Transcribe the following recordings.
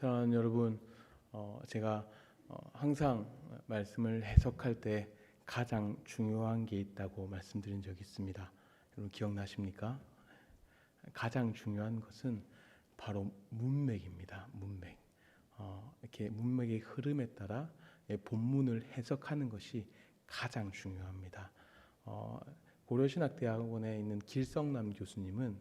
사랑하는 여러분, 제가 항상 말씀을 해석할 때 가장 중요한 게 있다고 말씀드린 적이 있습니다. 여러분 기억나십니까? 가장 중요한 것은 바로 문맥입니다. 문맥. 이렇게 문맥의 흐름에 따라 본문을 해석하는 것이 가장 중요합니다. 고려신학대학원에 있는 길성남 교수님은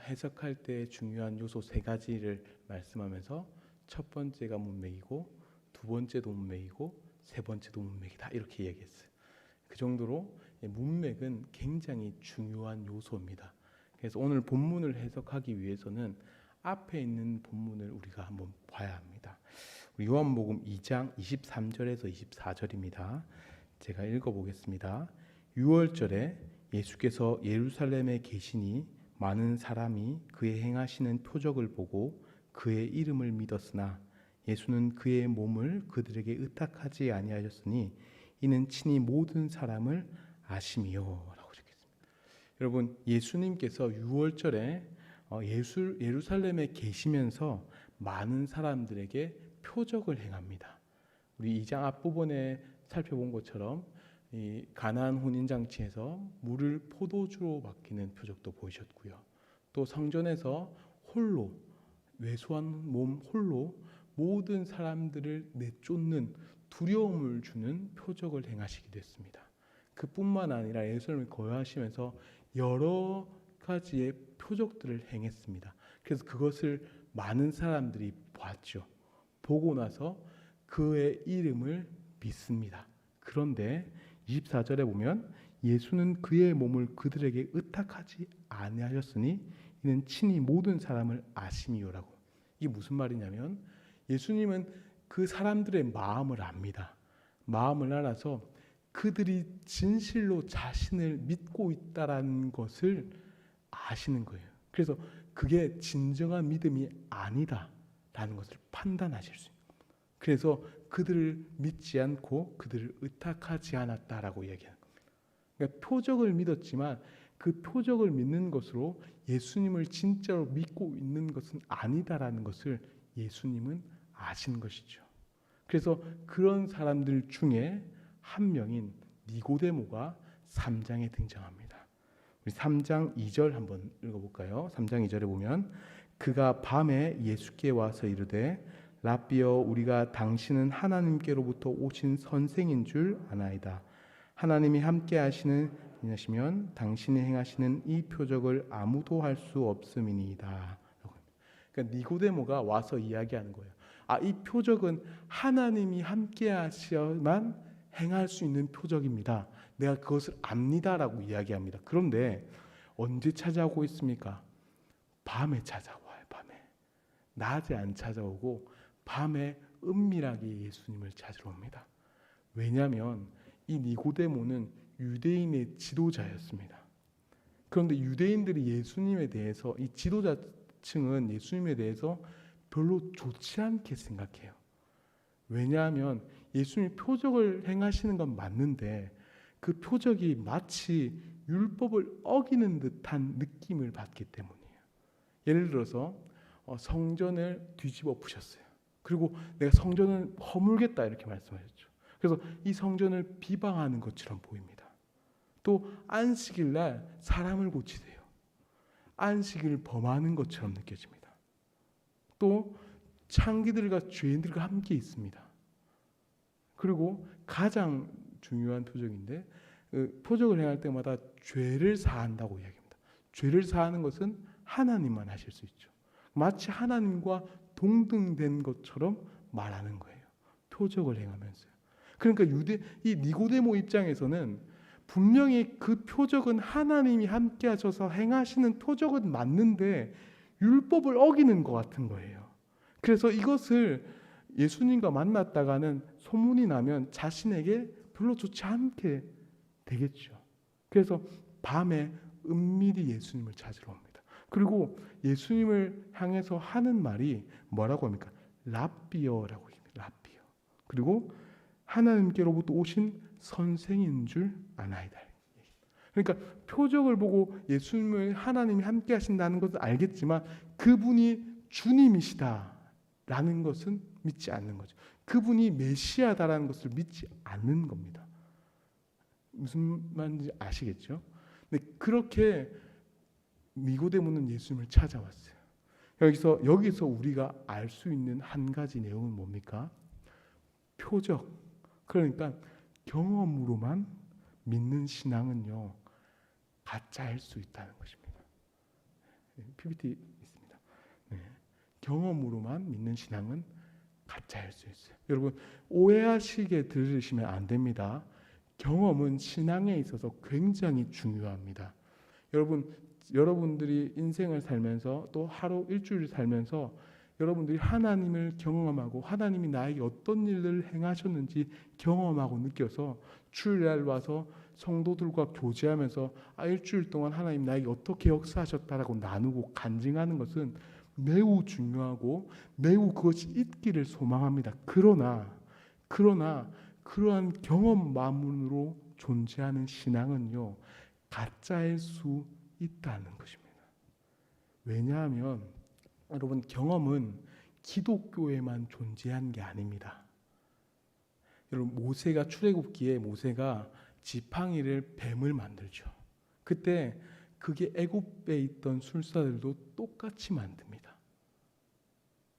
해석할 때 중요한 요소 3가지를 말씀하면서 첫 번째가 문맥이고, 두 번째도 문맥이고, 세 번째도 문맥이다, 이렇게 얘기했어요. 그 정도로 문맥은 굉장히 중요한 요소입니다. 그래서 오늘 본문을 해석하기 위해서는 앞에 있는 본문을 우리가 한번 봐야 합니다. 요한복음 2장 23절에서 24절입니다. 제가 읽어보겠습니다. 6월절에 예수께서 예루살렘에 계시니 많은 사람이 그의 행하시는 표적을 보고 그의 이름을 믿었으나 예수는 그의 몸을 그들에게 의탁하지 아니하셨으니 이는 친히 모든 사람을 아심이요 라고 적혔습니다. 여러분, 예수님께서 6월절에 예루살렘에 계시면서 많은 사람들에게 표적을 행합니다. 우리 2장 앞부분에 살펴본 것처럼 이 가나안 혼인잔치에서 물을 포도주로 바뀌는 표적도 보이셨고요. 또 성전에서 홀로, 왜소한 몸 홀로 모든 사람들을 내쫓는 두려움을 주는 표적을 행하시기도 했습니다. 그뿐만 아니라 예루살렘을 거하시면서 여러 가지의 표적들을 행했습니다. 그래서 그것을 많은 사람들이 봤죠. 보고 나서 그의 이름을 믿습니다. 그런데 24절에 보면 예수는 그의 몸을 그들에게 의탁하지 아니하셨으니 이는 친히 모든 사람을 아심이요라고. 이게 무슨 말이냐면 예수님은 그 사람들의 마음을 압니다. 마음을 알아서 그들이 진실로 자신을 믿고 있다라는 것을 아시는 거예요. 그래서 그게 진정한 믿음이 아니다라는 것을 판단하실 수 있는 겁니다. 그래서 그들을 믿지 않고 그들을 의탁하지 않았다라고 얘기하는 겁니다. 그러니까 표적을 믿었지만 그 표적을 믿는 것으로 예수님을 진짜로 믿고 있는 것은 아니다라는 것을 예수님은 아신 것이죠. 그래서 그런 사람들 중에 한 명인 니고데모가 3장에 등장합니다. 우리 3장 2절 한번 읽어볼까요? 3장 2절에 보면 그가 밤에 예수께 와서 이르되 랍비여, 우리가 당신은 하나님께로부터 오신 선생인 줄 아나이다. 하나님이 함께 하시는 이시면 당신이 행하시는 이 표적을 아무도 할 수 없음이니이다. 그러니까 니고데모가 와서 이야기하는 거예요. 이 표적은 하나님이 함께 하셔야만 행할 수 있는 표적입니다. 내가 그것을 압니다라고 이야기합니다. 그런데 언제 찾아오고 있습니까? 밤에 찾아와요. 밤에. 낮에 안 찾아오고 밤에 은밀하게 예수님을 찾으러 옵니다. 왜냐하면 이 니고데모는 유대인의 지도자였습니다. 그런데 유대인들이 예수님에 대해서, 이 지도자층은 예수님에 대해서 별로 좋지 않게 생각해요. 왜냐하면 예수님이 표적을 행하시는 건 맞는데 그 표적이 마치 율법을 어기는 듯한 느낌을 받기 때문이에요. 예를 들어서 성전을 뒤집어 부셨어요. 그리고 내가 성전을 허물겠다 이렇게 말씀하셨죠. 그래서 이 성전을 비방하는 것처럼 보입니다. 또 안식일 날 사람을 고치세요. 안식일을 범하는 것처럼 느껴집니다. 또 창기들과 죄인들과 함께 있습니다. 그리고 가장 중요한 표적인데 표적을 행할 때마다 죄를 사한다고 이야기합니다. 죄를 사하는 것은 하나님만 하실 수 있죠. 마치 하나님과 동등된 것처럼 말하는 거예요. 표적을 행하면서요. 그러니까 이 니고데모 입장에서는 분명히 그 표적은 하나님이 함께 하셔서 행하시는 표적은 맞는데 율법을 어기는 것 같은 거예요. 그래서 이것을 예수님과 만났다가는 소문이 나면 자신에게 별로 좋지 않게 되겠죠. 그래서 밤에 은밀히 예수님을 찾으러 옵니다. 그리고 예수님을 향해서 하는 말이 뭐라고 합니까? 랍비어라고 합니다. 랍비어. 그리고 하나님께로부터 오신 선생인 줄 아나이다. 그러니까 표적을 보고 예수님을 하나님이 함께 하신다는 것을 알겠지만 그분이 주님이시다. 라는 것은 믿지 않는 거죠. 그분이 메시아다라는 것을 믿지 않는 겁니다. 무슨 말인지 아시겠죠? 근데 그렇게 니고데모는 예수님을 찾아왔어요. 여기서 우리가 알 수 있는 한 가지 내용은 뭡니까? 표적. 그러니까 경험으로만 믿는 신앙은요, 가짜일 수 있다는 것입니다. PPT 있습니다. 네. 경험으로만 믿는 신앙은 가짜일 수 있어요. 여러분, 오해하시게 들으시면 안 됩니다. 경험은 신앙에 있어서 굉장히 중요합니다. 여러분들이 인생을 살면서 또 하루 일주일 살면서 여러분들이 하나님을 경험하고 하나님이 나에게 어떤 일을 행하셨는지 경험하고 느껴서 주일날 와서 성도들과 교제하면서 일주일 동안 하나님 나에게 어떻게 역사하셨다라고 나누고 간증하는 것은 매우 중요하고 매우 그것이 있기를 소망합니다. 그러나 그러한 경험만으로 존재하는 신앙은요, 가짜일 수 있다는 것입니다. 왜냐하면 여러분, 경험은 기독교에만 존재한 게 아닙니다. 여러분, 모세가 출애굽기에 모세가 지팡이를 뱀을 만들죠. 그때 그게 애굽에 있던 술사들도 똑같이 만듭니다.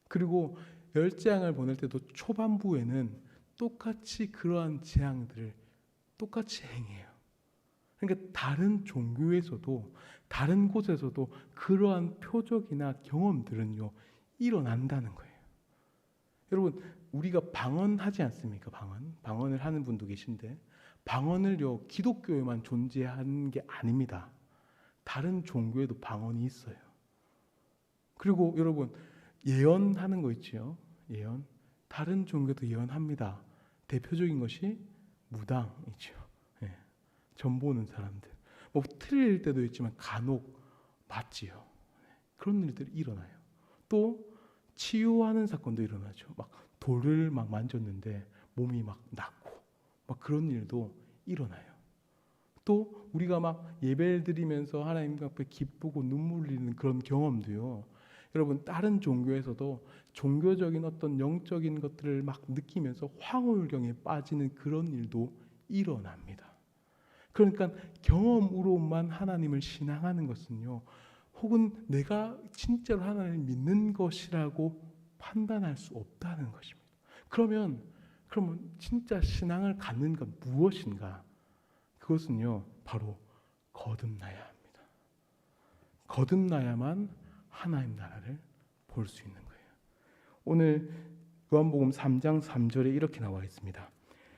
그리고 열재앙을 보낼 때도 초반부에는 똑같이 그러한 재앙들을 똑같이 행해요. 그러니까 다른 종교에서도 다른 곳에서도 그러한 표적이나 경험들은요, 일어난다는 거예요. 여러분, 우리가 방언하지 않습니까? 방언을 하는 분도 계신데, 방언을요, 기독교에만 존재하는 게 아닙니다. 다른 종교에도 방언이 있어요. 그리고 여러분, 예언하는 거 있죠. 예언. 다른 종교도 예언합니다. 대표적인 것이 무당이죠. 네. 점 보는 사람들. 뭐 틀릴 때도 있지만 간혹 맞지요. 그런 일들이 일어나요. 또 치유하는 사건도 일어나죠. 막 돌을 막 만졌는데 몸이 막 낫고 막 그런 일도 일어나요. 또 우리가 막 예배를 드리면서 하나님 앞에 기쁘고 눈물 흘리는 그런 경험도요. 여러분, 다른 종교에서도 종교적인 어떤 영적인 것들을 막 느끼면서 황홀경에 빠지는 그런 일도 일어납니다. 그러니까 경험으로만 하나님을 신앙하는 것은요, 혹은 내가 진짜로 하나님을 믿는 것이라고 판단할 수 없다는 것입니다. 그러면 진짜 신앙을 갖는 건 무엇인가? 그것은요, 바로 거듭나야 합니다. 거듭나야만 하나님 나라를 볼 수 있는 거예요. 오늘 요한복음 3장 3절에 이렇게 나와 있습니다.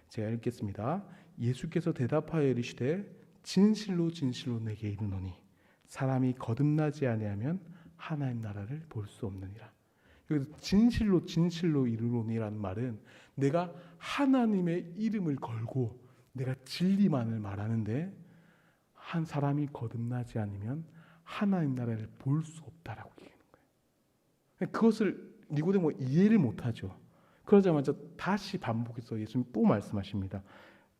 제가 읽겠습니다. 예수께서 대답하여 이르시되 진실로 진실로 내게 이르노니 사람이 거듭나지 아니하면 하나님 나라를 볼 수 없느니라. 여기서 진실로 진실로 이르노니라는 말은 내가 하나님의 이름을 걸고 내가 진리만을 말하는데 한 사람이 거듭나지 않으면 하나님 나라를 볼 수 없다라고 얘기하는 거예요. 그것을 니고데모가 이해를 못하죠. 그러자마자 다시 반복해서 예수님 또 말씀하십니다.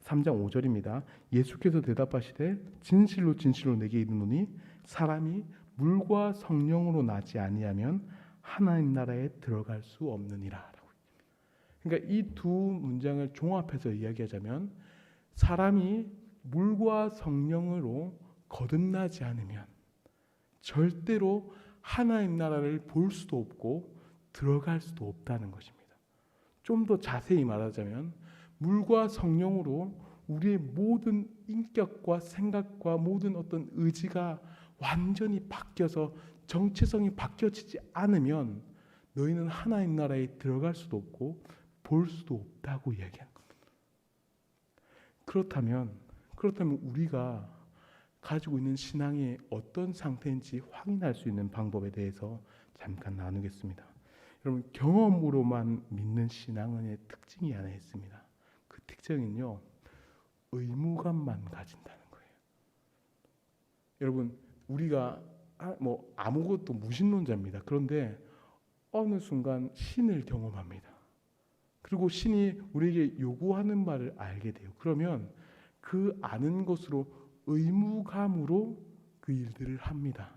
3장 5절입니다. 예수께서 대답하시되 진실로 진실로 내게 이르노니 사람이 물과 성령으로 나지 아니하면 하나님 나라에 들어갈 수 없느니라. 그러니까 이 두 문장을 종합해서 이야기하자면 사람이 물과 성령으로 거듭나지 않으면 절대로 하나님 나라를 볼 수도 없고 들어갈 수도 없다는 것입니다. 좀 더 자세히 말하자면 물과 성령으로 우리의 모든 인격과 생각과 모든 어떤 의지가 완전히 바뀌어서 정체성이 바뀌어지지 않으면 너희는 하나님 나라에 들어갈 수도 없고 볼 수도 없다고 이야기하는 겁니다. 그렇다면 우리가 가지고 있는 신앙이 어떤 상태인지 확인할 수 있는 방법에 대해서 잠깐 나누겠습니다. 여러분, 경험으로만 믿는 신앙의 특징이 하나 있습니다. 그 특징은요, 의무감만 가진다는 거예요. 여러분, 우리가 아무것도 무신론자입니다. 그런데 어느 순간 신을 경험합니다. 그리고 신이 우리에게 요구하는 말을 알게 돼요. 그러면 그 아는 것으로 의무감으로 그 일들을 합니다.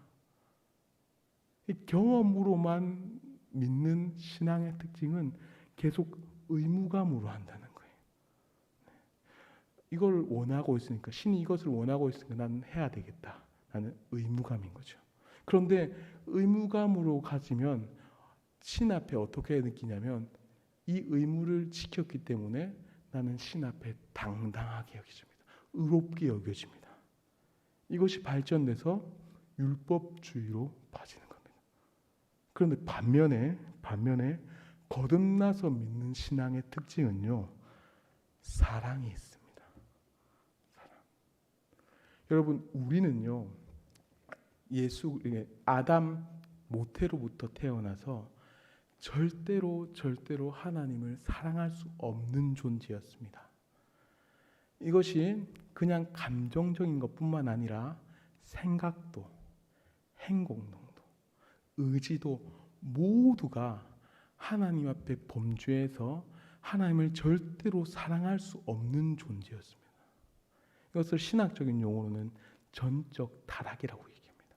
경험으로만 믿는 신앙의 특징은 계속 의무감으로 한다는 거예요. 이걸 원하고 있으니까, 신이 이것을 원하고 있으니까 나는 해야 되겠다. 나는 의무감인 거죠. 그런데 의무감으로 가지면 신 앞에 어떻게 느끼냐면 이 의무를 지켰기 때문에 나는 신 앞에 당당하게 여겨집니다. 의롭게 여겨집니다. 이것이 발전돼서 율법주의로 빠지는 겁니다. 그런데 반면에 거듭나서 믿는 신앙의 특징은요, 사랑이 있습니다. 사랑. 여러분, 우리는요, 아담 모태로부터 태어나서 절대로 하나님을 사랑할 수 없는 존재였습니다. 이것이 그냥 감정적인 것뿐만 아니라 생각도, 행동도, 의지도 모두가 하나님 앞에 범죄해서 하나님을 절대로 사랑할 수 없는 존재였습니다. 이것을 신학적인 용어로는 전적 타락이라고 얘기합니다.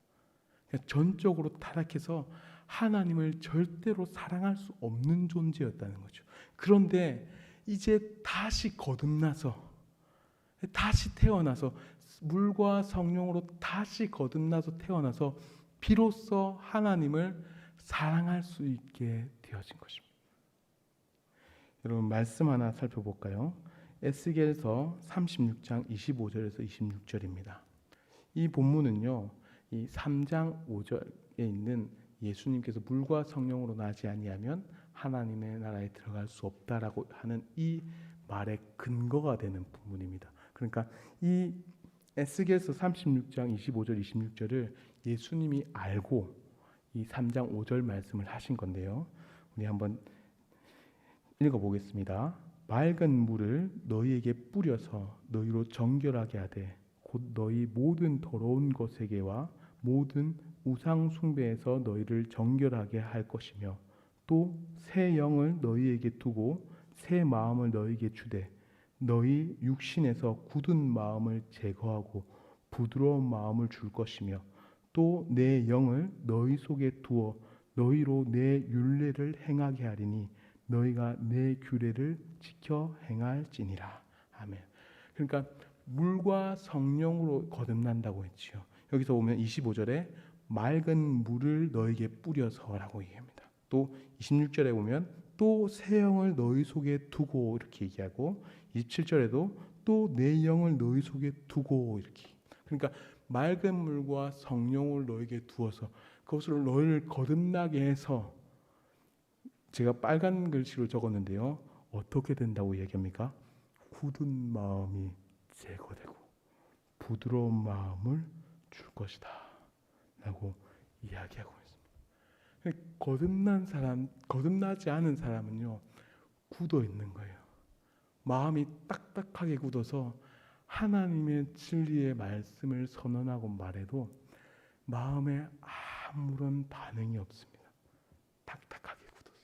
그러니까 전적으로 타락해서 하나님을 절대로 사랑할 수 없는 존재였다는 거죠. 그런데 이제 다시 거듭나서, 다시 태어나서, 물과 성령으로 다시 거듭나서 태어나서 비로소 하나님을 사랑할 수 있게 되어진 것입니다. 여러분, 말씀 하나 살펴볼까요? 에스겔서 36장 25절에서 26절입니다. 이 본문은요, 이 3장 5절에 있는 예수님께서 물과 성령으로 나지 아니하면 하나님의 나라에 들어갈 수 없다라고 하는 이 말의 근거가 되는 부분입니다. 그러니까 이 에스겔서 36장 25절 26절을 예수님이 알고 이 3장 5절 말씀을 하신 건데요. 우리 한번 읽어보겠습니다. 맑은 물을 너희에게 뿌려서 너희로 정결하게 하되 곧 너희 모든 더러운 것에게와 모든 우상 숭배에서 너희를 정결하게 할 것이며 또 새 영을 너희에게 두고 새 마음을 너희에게 주되 너희 육신에서 굳은 마음을 제거하고 부드러운 마음을 줄 것이며 또 내 영을 너희 속에 두어 너희로 내 율례를 행하게 하리니 너희가 내 규례를 지켜 행할지니라. 아멘. 그러니까 물과 성령으로 거듭난다고 했지요. 여기서 보면 25절에 맑은 물을 너에게 뿌려서라고 얘기합니다. 또 26절에 보면 또 새 영을 너희 속에 두고 이렇게 얘기하고 27절에도 또 내 영을 너희 속에 두고 이렇게. 그러니까 맑은 물과 성령을 너에게 두어서 그것을 너희를 거듭나게 해서, 제가 빨간 글씨로 적었는데요. 어떻게 된다고 얘기합니까? 굳은 마음이 제거되고 부드러운 마음을 줄 것이다 라고 이야기하고 있습니다. 거듭난 사람, 거듭나지 않은 사람은요, 굳어 있는 거예요. 마음이 딱딱하게 굳어서 하나님의 진리의 말씀을 선언하고 말해도 마음에 아무런 반응이 없습니다. 딱딱하게 굳어서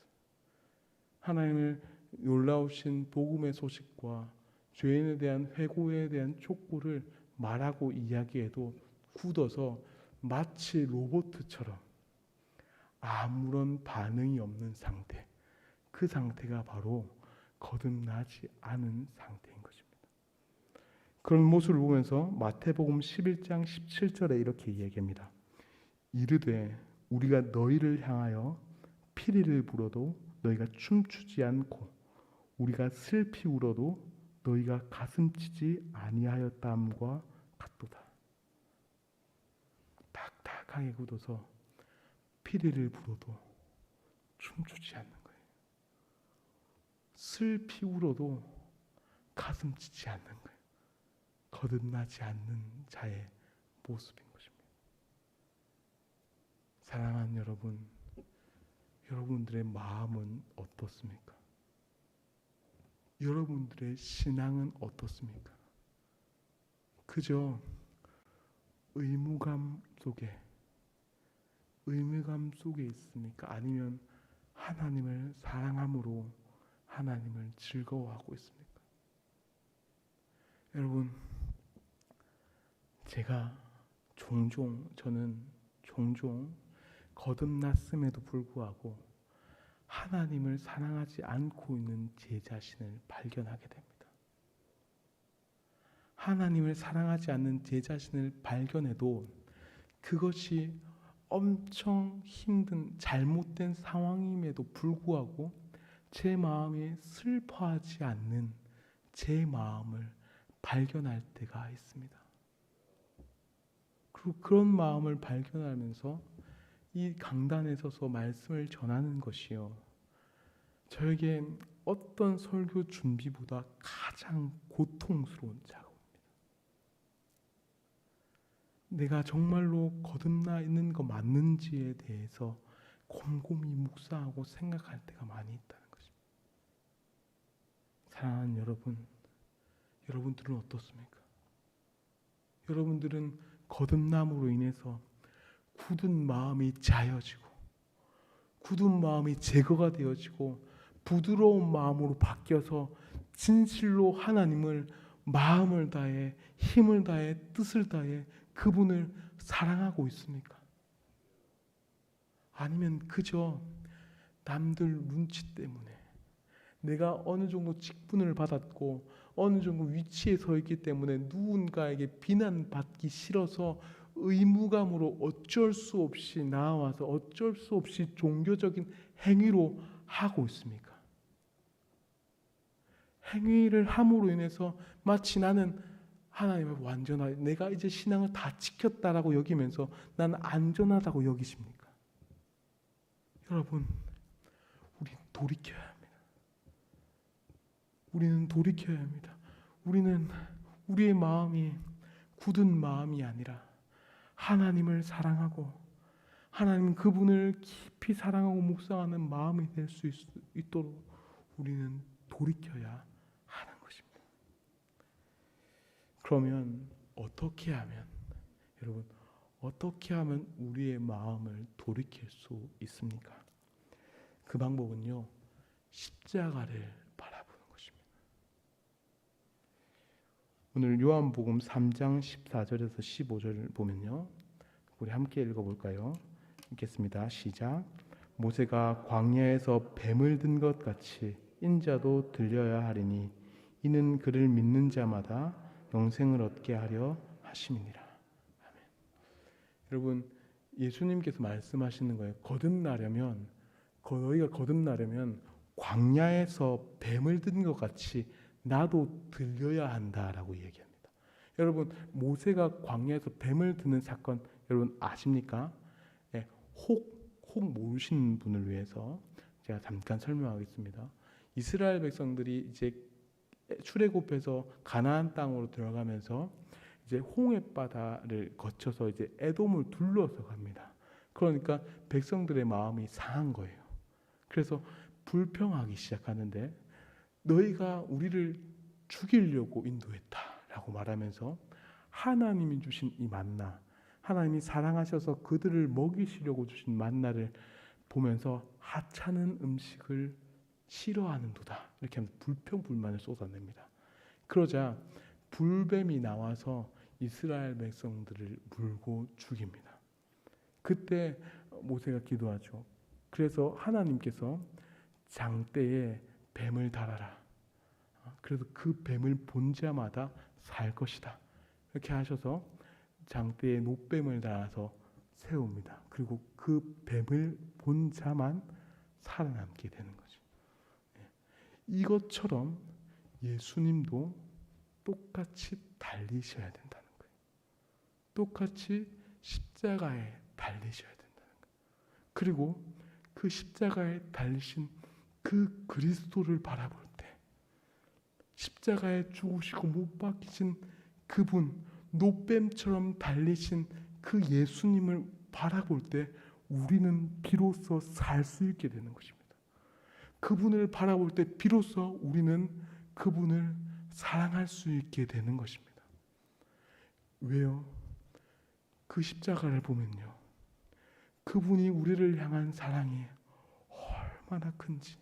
하나님을 놀라우신 복음의 소식과 죄인에 대한 회고에 대한 촉구를 말하고 이야기해도 굳어서 마치 로봇처럼 아무런 반응이 없는 상태, 그 상태가 바로 거듭나지 않은 상태인 것입니다. 그런 모습을 보면서 마태복음 11장 17절에 이렇게 이야기합니다. 이르되 우리가 너희를 향하여 피리를 불어도 너희가 춤추지 않고 우리가 슬피 울어도 너희가 가슴치지 아니하였다함과 같도다. 딱딱하게 굳어서 피리를 불어도 춤추지 않는 거예요. 슬피 울어도 가슴치지 않는 거예요. 거듭나지 않는 자의 모습인 것입니다. 사랑하는 여러분, 여러분들의 마음은 어떻습니까? 여러분들의 신앙은 어떻습니까? 그저 의무감 속에 있습니까? 아니면 하나님을 사랑함으로 하나님을 즐거워하고 있습니까? 여러분, 저는 종종 거듭났음에도 불구하고 하나님을 사랑하지 않고 있는 제 자신을 발견하게 됩니다. 하나님을 사랑하지 않는 제 자신을 발견해도 그것이 엄청 힘든 잘못된 상황임에도 불구하고 제 마음이 슬퍼하지 않는 제 마음을 발견할 때가 있습니다. 그리고 그런 마음을 발견하면서 이 강단에 서서 말씀을 전하는 것이요, 저에게 어떤 설교 준비보다 가장 고통스러운 작업입니다. 내가 정말로 거듭나 있는 거 맞는지에 대해서 곰곰이 묵상하고 생각할 때가 많이 있다는 것입니다. 사랑하는 여러분, 여러분들은 어떻습니까? 여러분들은 거듭남으로 인해서 굳은 마음이 자여지고 굳은 마음이 제거가 되어지고 부드러운 마음으로 바뀌어서 진실로 하나님을 마음을 다해 힘을 다해 뜻을 다해 그분을 사랑하고 있습니까? 아니면 그저 남들 눈치 때문에 내가 어느 정도 직분을 받았고 어느 정도 위치에 서 있기 때문에 누군가에게 비난받기 싫어서 의무감으로 어쩔 수 없이 나와서 어쩔 수 없이 종교적인 행위로 하고 있습니까? 행위를 함으로 인해서 마치 나는 하나님을 완전하게 내가 이제 신앙을 다 지켰다라고 여기면서 나는 안전하다고 여기십니까? 여러분, 우리는 돌이켜야 합니다. 우리는 돌이켜야 합니다. 우리는 우리의 마음이 굳은 마음이 아니라 하나님을 사랑하고 하나님 그분을 깊이 사랑하고 묵상하는 마음이 될 수 있도록 우리는 돌이켜야 하는 것입니다. 그러면 어떻게 하면, 여러분, 어떻게 하면 우리의 마음을 돌이킬 수 있습니까? 그 방법은요, 십자가를 바라보는 것입니다. 오늘 요한복음 3장 14절에서 15절을 보면요, 우리 함께 읽어볼까요? 읽겠습니다. 시작. 모세가 광야에서 뱀을 든 것 같이 인자도 들려야 하리니 이는 그를 믿는 자마다 영생을 얻게 하려 하심이니라. 아멘. 여러분, 예수님께서 말씀하시는 거예요. 너희가 거듭나려면 광야에서 뱀을 든 것 같이 나도 들려야 한다라고 얘기합니다. 여러분, 모세가 광야에서 뱀을 드는 사건 여러분 아십니까? 네, 혹 모르시는 분을 위해서 제가 잠깐 설명하겠습니다. 이스라엘 백성들이 이제 출애굽해서 가나안 땅으로 들어가면서 이제 홍해 바다를 거쳐서 이제 에돔을 둘러서 갑니다. 그러니까 백성들의 마음이 상한 거예요. 그래서 불평하기 시작하는데 너희가 우리를 죽이려고 인도했다라고 말하면서 하나님이 주신 이 만나, 하나님이 사랑하셔서 그들을 먹이시려고 주신 만나를 보면서 하찮은 음식을 싫어하는도다 이렇게 하면서 불평 불만을 쏟아냅니다. 그러자 불뱀이 나와서 이스라엘 백성들을 물고 죽입니다. 그때 모세가 기도하죠. 그래서 하나님께서 장대에 뱀을 달아라. 그래서 그 뱀을 본 자마다 살 것이다. 이렇게 하셔서 장대에 노뱀을 달아서 세웁니다. 그리고 그 뱀을 본 자만 살아남게 되는 거죠. 이것처럼 예수님도 똑같이 달리셔야 된다는 거예요. 똑같이 십자가에 달리셔야 된다는 거예요. 그리고 그 십자가에 달리신 그 그리스도를 바라볼 때, 십자가에 죽으시고 못 박히신 그분, 노뱀처럼 달리신 그 예수님을 바라볼 때 우리는 비로소 살 수 있게 되는 것입니다. 그분을 바라볼 때 비로소 우리는 그분을 사랑할 수 있게 되는 것입니다. 왜요? 그 십자가를 보면요, 그분이 우리를 향한 사랑이 얼마나 큰지,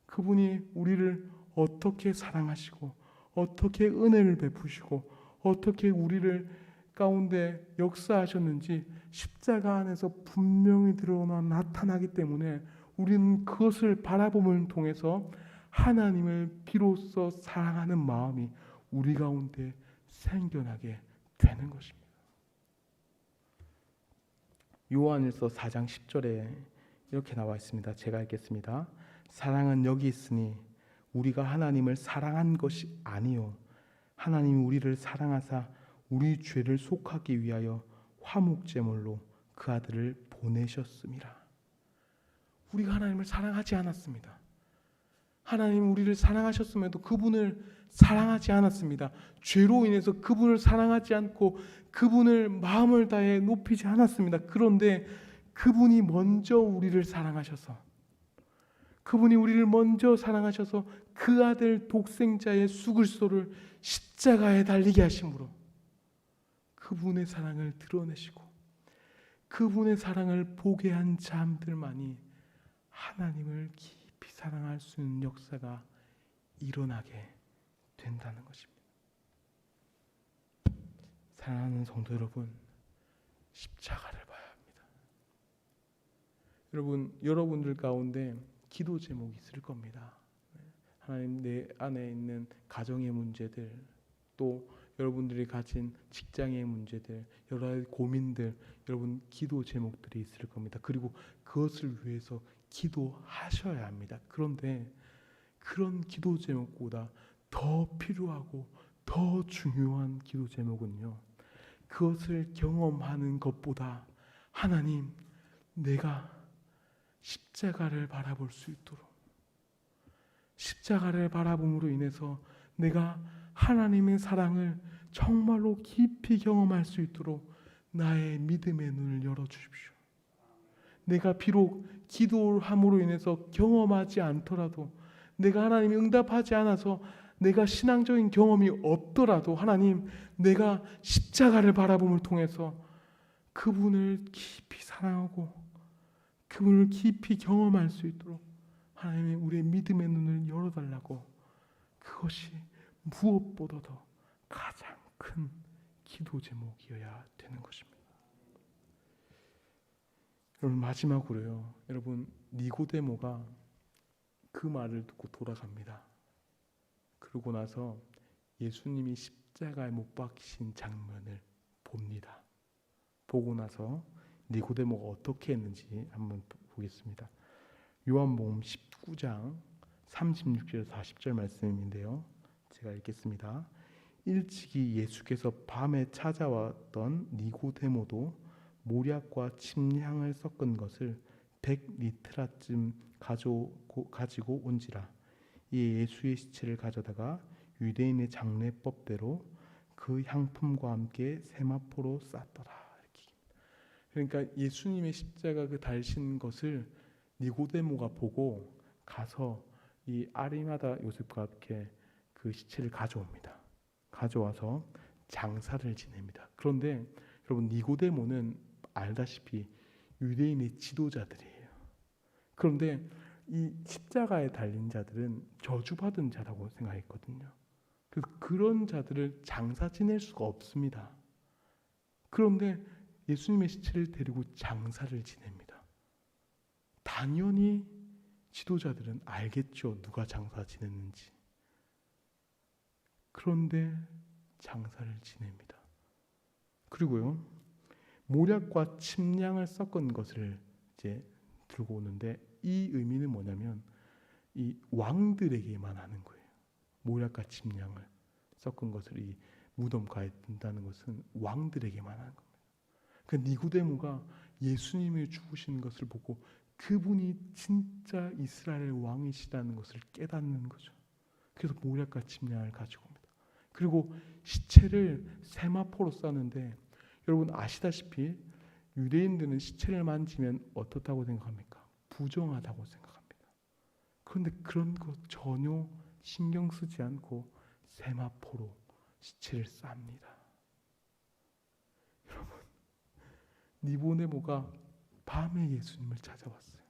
그분이 우리를 어떻게 사랑하시고 어떻게 은혜를 베푸시고 어떻게 우리를 가운데 역사하셨는지 십자가 안에서 분명히 드러나 나타나기 때문에 우리는 그것을 바라봄을 통해서 하나님을 비로소 사랑하는 마음이 우리 가운데 생겨나게 되는 것입니다. 요한일서 4장 10절에 이렇게 나와 있습니다. 제가 읽겠습니다. 사랑은 여기 있으니 우리가 하나님을 사랑한 것이 아니요 하나님이 우리를 사랑하사 우리 죄를 속하기 위하여 화목제물로 그 아들을 보내셨음이라. 우리가 하나님을 사랑하지 않았습니다. 하나님 우리를 사랑하셨음에도 그분을 사랑하지 않았습니다. 죄로 인해서 그분을 사랑하지 않고 그분을 마음을 다해 높이지 않았습니다. 그런데 그분이 먼저 우리를 사랑하셔서 그분이 우리를 먼저 사랑하셔서 그 아들 독생자의 수글소를 십자가에 달리게 하심으로 그분의 사랑을 드러내시고 그분의 사랑을 보게 한 자들만이 하나님을 깊이 사랑할 수 있는 역사가 일어나게 된다는 것입니다. 사랑하는 성도 여러분, 십자가를 봐야 합니다. 여러분들 가운데 기도 제목이 있을 겁니다. 하나님, 내 안에 있는 가정의 문제들, 또 여러분들이 가진 직장의 문제들, 여러 가지 고민들, 여러분 기도 제목들이 있을 겁니다. 그리고 그것을 위해서 기도하셔야 합니다. 그런데 그런 기도 제목보다 더 필요하고 더 중요한 기도 제목은요, 그것을 경험하는 것보다 하나님, 내가 십자가를 바라볼 수 있도록, 십자가를 바라봄으로 인해서 내가 하나님의 사랑을 정말로 깊이 경험할 수 있도록 나의 믿음의 눈을 열어주십시오. 내가 비록 기도함으로 인해서 경험하지 않더라도, 내가 하나님이 응답하지 않아서 내가 신앙적인 경험이 없더라도 하나님, 내가 십자가를 바라봄을 통해서 그분을 깊이 사랑하고 그분을 깊이 경험할 수 있도록 하나님이 우리의 믿음의 눈을 열어달라고, 그것이 무엇보다도 가장 큰 기도 제목이어야 되는 것입니다. 여러분, 마지막으로요, 여러분, 니고데모가 그 말을 듣고 돌아갑니다. 그러고 나서 예수님이 십자가에 못 박히신 장면을 봅니다. 보고 나서 니고데모가 어떻게 했는지 한번 보겠습니다. 요한복음 19장 36절 40절 말씀인데요, 제가 읽겠습니다. 일찍이 예수께서 밤에 찾아왔던 니고데모도 모략과 침향을 섞은 것을 100리트라쯤 가지고 온지라. 이에 예수의 시체를 가져다가 유대인의 장례법대로 그 향품과 함께 세마포로 쌌더라. 이렇게. 그러니까 예수님의 십자가 그 달신 것을 니고데모가 보고 가서 이 아리마다 요셉과 함께 그 시체를 가져옵니다. 가져와서 장사를 지냅니다. 그런데 여러분, 니고데모는 알다시피 유대인의 지도자들이에요. 그런데 이 십자가에 달린 자들은 저주받은 자라고 생각했거든요. 그래서 그런 자들을 장사 지낼 수가 없습니다. 그런데 예수님의 시체를 데리고 장사를 지냅니다. 당연히 지도자들은 알겠죠, 누가 장사 지냈는지. 그런데 장사를 지냅니다. 그리고요, 모략과 침량을 섞은 것을 이제 들고 오는데, 이 의미는 뭐냐면 이 왕들에게만 하는 거예요. 모략과 침량을 섞은 것을 이 무덤가에 둔다는 것은 왕들에게만 하는 겁니다. 그 니고데모가 예수님이 죽으신 것을 보고 그분이 진짜 이스라엘 왕이시라는 것을 깨닫는 거죠. 그래서 모략과 침량을 가지고 옵니다. 그리고 시체를 세마포로 싸는데, 여러분 아시다시피 유대인들은 시체를 만지면 어떻다고 생각합니까? 부정하다고 생각합니다. 그런데 그런 거 전혀 신경 쓰지 않고 세마포로 시체를 쌉니다. 여러분, 니고데모가 밤에 예수님을 찾아왔어요.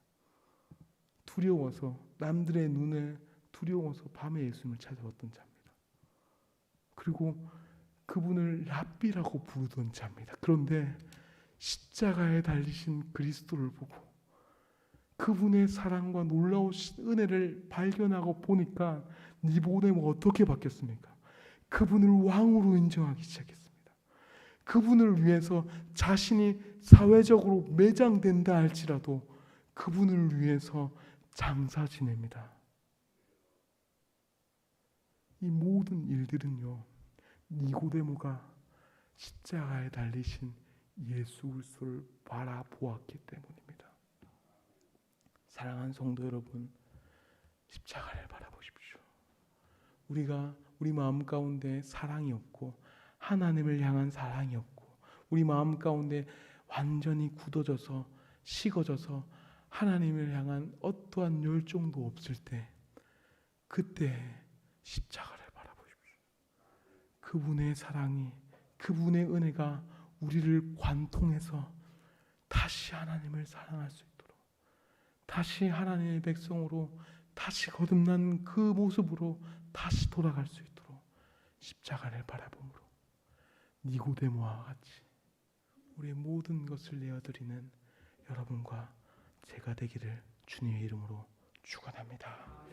두려워서, 남들의 눈에 두려워서 밤에 예수님을 찾아왔던 자입니다. 그리고 그분을 랍비라고 부르던 자입니다. 그런데 십자가에 달리신 그리스도를 보고 그분의 사랑과 놀라우신 은혜를 발견하고 보니까 니고데모가 어떻게 바뀌었습니까? 그분을 왕으로 인정하기 시작했습니다. 그분을 위해서 자신이 사회적으로 매장된다 할지라도 그분을 위해서 장사 지냅니다. 이 모든 일들은요, 니고데모가 십자가에 달리신 예수 그리스도를 바라보았기 때문입니다. 사랑하는 성도 여러분, 십자가를 바라보십시오. 우리가 우리 마음 가운데 사랑이 없고 하나님을 향한 사랑이 없고 우리 마음 가운데 완전히 굳어져서 식어져서 하나님을 향한 어떠한 열정도 없을 때, 그때 십자가를 바라보십시오. 그분의 사랑이, 그분의 은혜가 우리를 관통해서 다시 하나님을 사랑할 수 있도록, 다시 하나님의 백성으로 다시 거듭난 그 모습으로 다시 돌아갈 수 있도록 십자가를 바라봄으로 니고데모와 같이 우리의 모든 것을 내어드리는 여러분과 제가 되기를 주님의 이름으로 축원합니다.